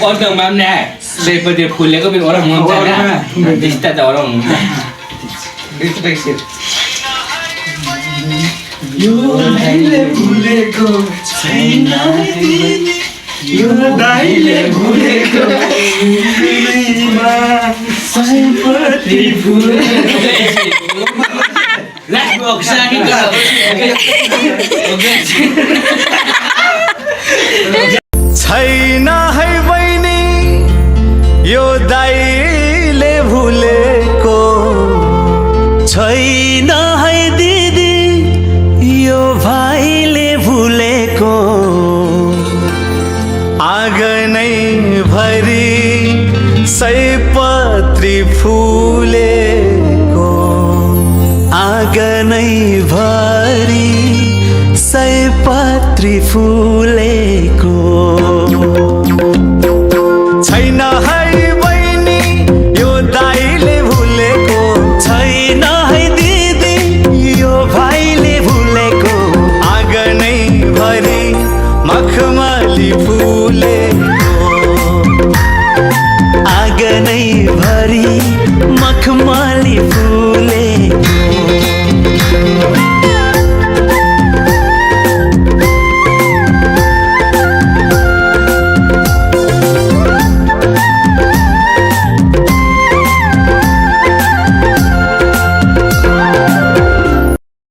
Orang mana? Daripada kuliah kauเป็นorang mana? Jadi tak ada orang. Itu tekstil. Yo daile bhule ko chaina dini. Yo daile bhule ko chaina saipati bhule. Lah boksa ni kau. छैन है बहिनी यो दाइले भुलेको छैन है दिदी यो भाइले भुलेको आँगनै भरि सयपत्री फुलेको आँगनै भरि सयपत्री फुलेको छैन है बहिनी यो दाइले भुलेको छैन है दिदी यो भाइले भुलेको आँगनै भरि मखमली फुलेको आँगनै भरि मखमली फुलेको